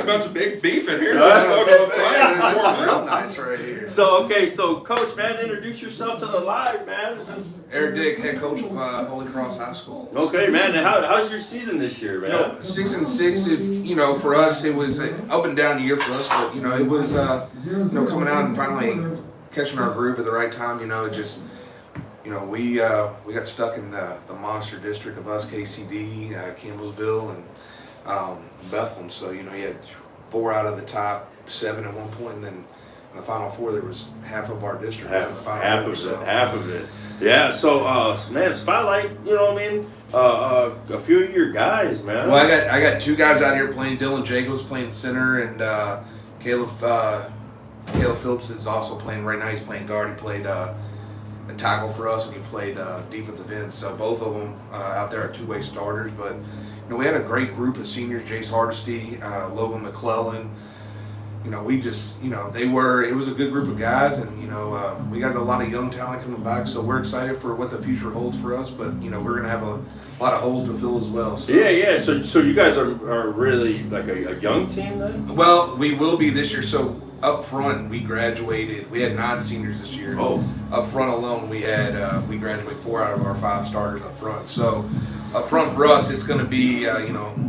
bunch of big beef in here. This is real nice right here. So Coach, man, introduce yourself to the live, man. Eric Dick, head coach of Holy Cross High School. Okay, man. And how's your season this year, man? 6-6. For us, it was an up and down year for us, but it was coming out and finally catching our groove at the right time. We got stuck in the monster district of us, KCD, Campbellsville, and Bethlehem. So you had 4 out of the top 7 at one point, and then in the Final Four there was half of our district was in the Final Four. Half of it. Yeah. So man, spotlight. A few of your guys, man. Well, I got 2 guys out here playing. Dylan Jacobs playing center, and Caleb Phillips is also playing right now. He's playing guard. He played a tackle for us, and he played defensive end. So both of them out there are 2-way starters. But we had a great group of seniors: Jace Hardesty, Logan McClellan. It was a good group of guys, and we got a lot of young talent coming back. So we're excited for what the future holds for us. But we're gonna have a lot of holes to fill as well. So. Yeah. So you guys are really like a young team then? Well, we will be this year. So up front, we graduated. We had 9 seniors this year. Oh. Up front alone, we graduated 4 out of our 5 starters up front. So up front for us, it's going to be,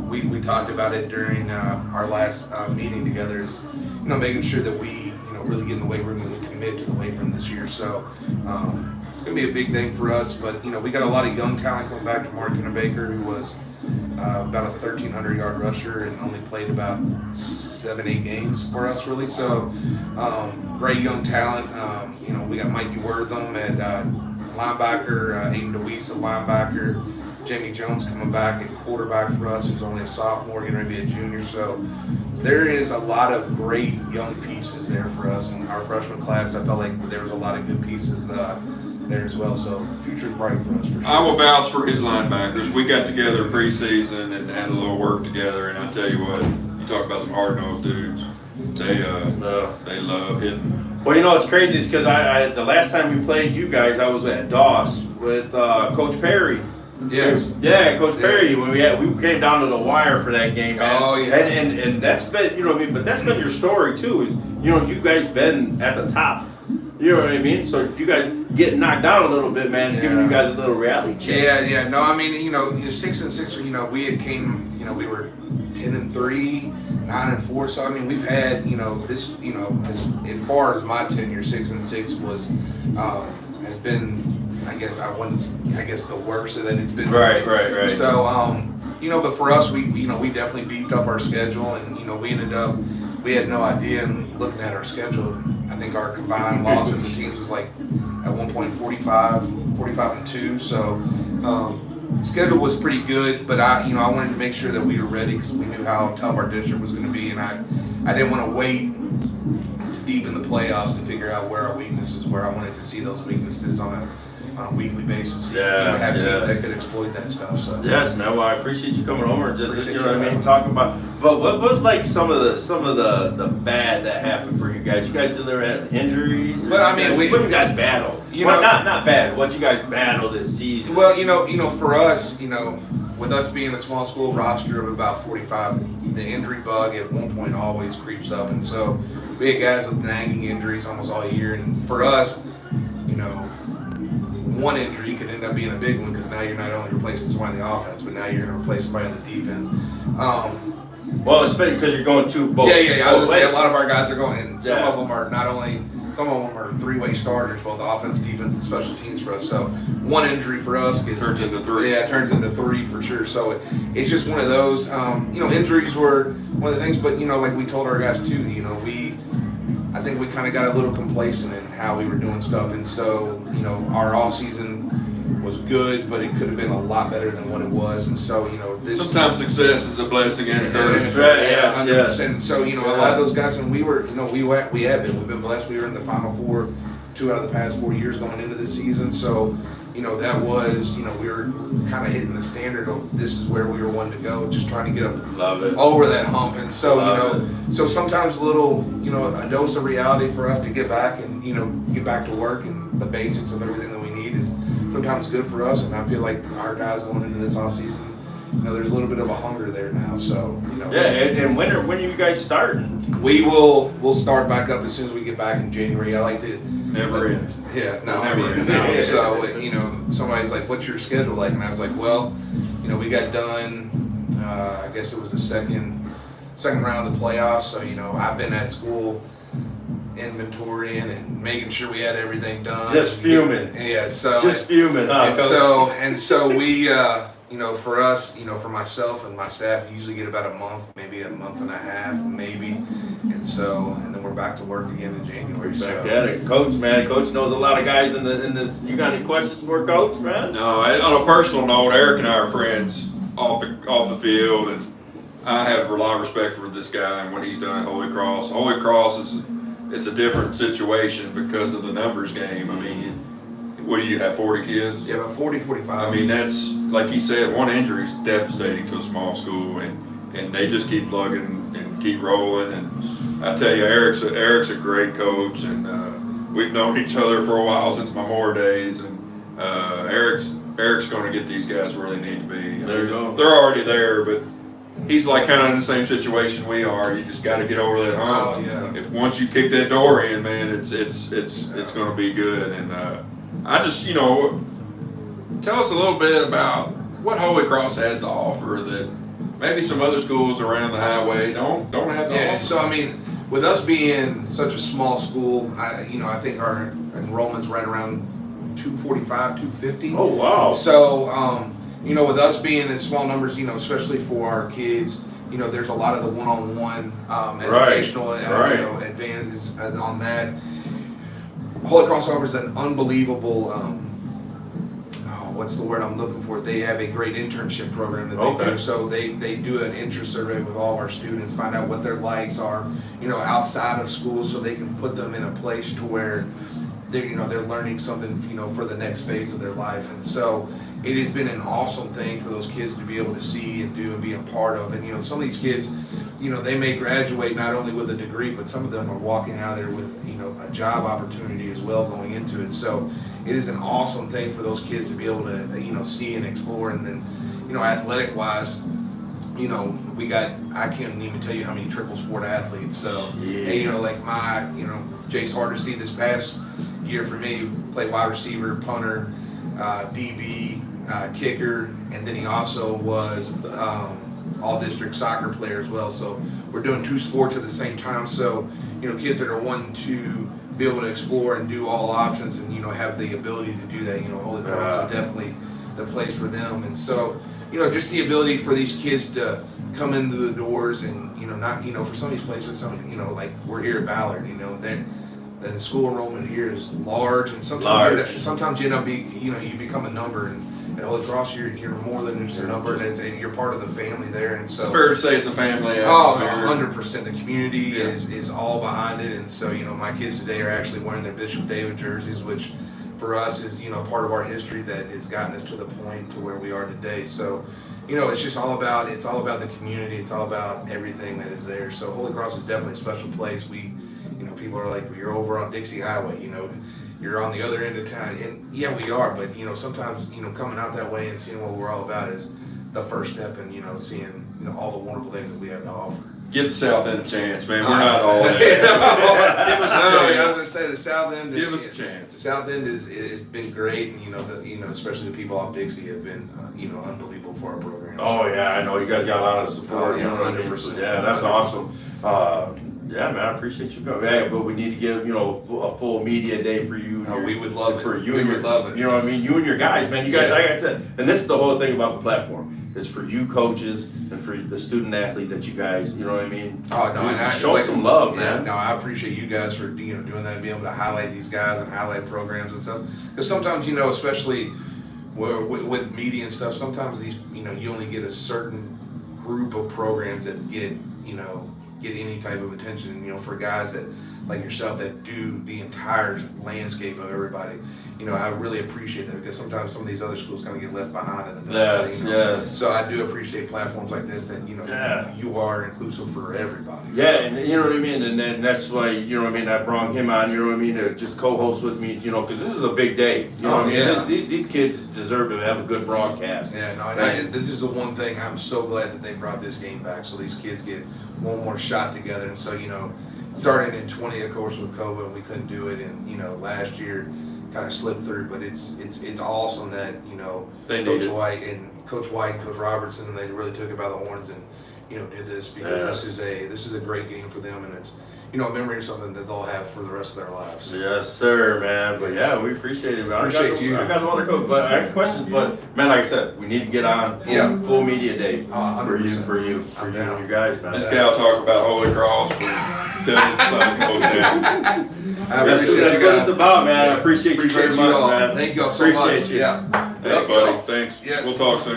we talked about it during our last meeting together. Is making sure that we really get in the weight room and we commit to the weight room this year. So it's going to be a big thing for us. But we got a lot of young talent coming back. to Mark Baker, who was about a 1,300-yard rusher and only played about 7-8 games for us, really. So great young talent. We got Mikey Wortham at linebacker, Aiden DeWeese at linebacker, Jamie Jones coming back at quarterback for us, who's only a sophomore, getting ready to be a junior. So there is a lot of great young pieces there for us. In our freshman class, I felt like there was a lot of good pieces there as well. So the future's bright for us, for sure. I will vouch for his linebackers. We got together preseason and had a little work together, and I tell you what, you talk about some hard-nosed dudes. They love hitting. Well, it's crazy. It's because I the last time we played you guys, I was at Doss with Coach Perry. Yes. Yeah, Coach Perry. When we came down to the wire for that game, man. Oh yeah. And that's been but that's been your story too. Is you guys been at the top. You know what I mean? So you guys get knocked down a little bit, man, giving you guys a little reality check. Yeah. No, 6-6. We had came. We were 10-3, 9-4. So we've had this. As far as my tenure, 6-6 was has been. I guess the worst that it's been. Right. So but for us, we definitely beefed up our schedule, and we had no idea. And looking at our schedule, I think our combined losses of teams was like at one point 45-2. So schedule was pretty good, but I wanted to make sure that we were ready because we knew how tough our district was going to be, and I didn't want to wait to deep in the playoffs to figure out where our weaknesses were. I wanted to see those weaknesses on a weekly basis. Have teams that could exploit that stuff. So yes, man. Well, I appreciate you coming over and just talking about. But what was like some of the bad that happened for you guys? You guys did have injuries. Well, what you guys battle? Not bad. What you guys battle this season? Well, for us, with us being a small school roster of about 45, the injury bug at one point always creeps up, and so we had guys with nagging injuries almost all year. And for us, one injury could end up being a big one because now you're not only replacing somebody on the offense, but now you're going to replace somebody on the defense. Well, it's because you're going to both. Yeah. I would say a lot of our guys are going, and some of them are some of them are 3-way starters, both offense, defense, and special teams for us. So one injury for us turns into 3. Yeah, it turns into 3 for sure. So it's just one of those. Injuries were one of the things, but like we told our guys too. I think we kind of got a little complacent in how we were doing stuff, and so our off season was good, but it could have been a lot better than what it was, and so sometimes success is a blessing and a curse. Right, 100%. So a lot of those guys, and we've been blessed. We were in the Final Four 2 out of the past 4 years going into this season, so that was, we were kind of hitting the standard of this is where we were wanting to go, just trying to get over that hump. And so, so sometimes a little, a dose of reality for us to get back and, get back to work, and the basics of everything that we need is sometimes good for us. And I feel like our guys going into this offseason, there's a little bit of a hunger there now. So Yeah, and when are you guys starting? we'll start back up as soon as we get back in January. I like to. Never ends. Yeah, no, Never I mean, ends. no. So, somebody's like, what's your schedule like? And I was like, well, we got done, I guess it was the second round of the playoffs. So, I've been at school inventorying and making sure we had everything done. Just fuming. Yeah, so. Just fuming, huh, Coach? And so we, for us, for myself and my staff, we usually get about a month, maybe a month and a half, maybe. And then we're back to work again in January. Back at it. Coach, man. Coach knows a lot of guys in this. You got any questions for Coach, man? No, on a personal note, Eric and I are friends off the field, and I have a lot of respect for this guy and what he's done at Holy Cross. Holy Cross it's a different situation because of the numbers game. I mean, what do you have, 40 kids? Yeah, about 40, 45. I mean, that's, like he said, one injury is devastating to a small school, and they just keep plugging and keep rolling. And I tell you, Eric's a great coach, and we've known each other for a while since my Moore days, and Eric's going to get these guys where they need to be. There you go. They're already there, but he's like kind of in the same situation we are. You just got to get over that hump. Oh, yeah. If once you kick that door in, man, it's going to be good. And I just, tell us a little bit about what Holy Cross has to offer that maybe some other schools around the highway don't have to Yeah, offer. so I mean, with us being such a small school, I think our enrollment's right around 245, 250. Oh, wow. So, with us being in small numbers, especially for our kids, there's a lot of the one-on-one educational advantages on that. Holy Cross offers an unbelievable, what's the word I'm looking for? They have a great internship program that they do. So they do an interest survey with all of our students, find out what their likes are, outside of school, so they can put them in a place to where they're learning something, for the next phase of their life. And so it has been an awesome thing for those kids to be able to see and do and be a part of. And, some of these kids, they may graduate not only with a degree, but some of them are walking out of there with, a job opportunity as well going into it. So it is an awesome thing for those kids to be able to, see and explore. And then, athletic wise, we got, I can't even tell you how many triple sport athletes. So, and, like my, Jace Hardesty this past year for me, played wide receiver, punter, DB, kicker, and then he also was all-district soccer player as well. So we're doing two sports at the same time. So, kids that are wanting to be able to explore and do all options and, have the ability to do that, Holy Cross is definitely the place for them. And so, just the ability for these kids to come into the doors and, not, for some of these places, like we're here at Ballard, the school enrollment here is large, and sometimes you end up you become a number, and at Holy Cross you're more than just a number, and you're part of the family there, and so It's fair to say it's a family oh, atmosphere. 100%. The community is all behind it, and so my kids today are actually wearing their Bishop David jerseys, which for us is part of our history that has gotten us to the point to where we are today. So it's just all about the community. It's all about everything that is there. So Holy Cross is definitely a special place. People are like, you're over on Dixie Highway, you're on the other end of town. And yeah, we are, but sometimes, coming out that way and seeing what we're all about is the first step in, seeing, all the wonderful things that we have to offer. Give the South End a chance, man. We're not all there. Give us a I was chance. gonna say the South End. Give us a chance. The South End has been great, and especially the people off Dixie have been, unbelievable for our program. Oh yeah, I know you guys got a lot of support. Oh, yeah, 100%. Yeah, that's awesome. Yeah, man, I appreciate you coming. Yeah, but we need to give a full media day for you. We would love it. For you, we would love it. You know what I mean? You and your guys, man. You guys, like I said, and this is the whole thing about the platform. It's for you coaches and for the student athlete that you guys, you know what I mean? Oh no, and show some love, man. No, I appreciate you guys for doing that, and being able to highlight these guys and highlight programs and stuff. Because sometimes especially with media and stuff, sometimes these you only get a certain group of programs that get get any type of attention. You know, for guys that like yourself that do the entire landscape of everybody. You know, I really appreciate that because sometimes some of these other schools kind of get left behind in the dust. Yes, You know? yes. So I do appreciate platforms like this that, you know, Yeah. you are inclusive for everybody. Yeah, So, and you know what I mean, and then that's why, you know what I mean, I brought him on, you know what I mean, to just co-host with me, you know, because this is a big day. You know what I mean? yeah. These kids deserve to have a good broadcast. Yeah, no, and Right. this is the one thing I'm so glad that they brought this game back, so these kids get one more shot together. And so, you know, starting in 20, of course, with COVID, we couldn't do it, and you know, last year kind of slipped through. But it's awesome that, you know, They Coach need it. White and Coach Robertson, they really took it by the horns and, you know, did this because Yes. this is a great game for them, and it's, you know, a memory of something that they'll have for the rest of their lives. Yes, sir, man. But yeah, we appreciate it, man. Appreciate you. I got no other coach, but I have questions. But man, like I said, we need to get on full media day for you, 100%. I'm you, down. you guys, man. This guy will talk about Holy Cross for till the sun goes down. I That's appreciate what you guys. it's about, man. I appreciate you very much, all. man. Thank you all so much. Appreciate you. Yeah. Thanks, buddy. Thanks. Yes. We'll talk soon.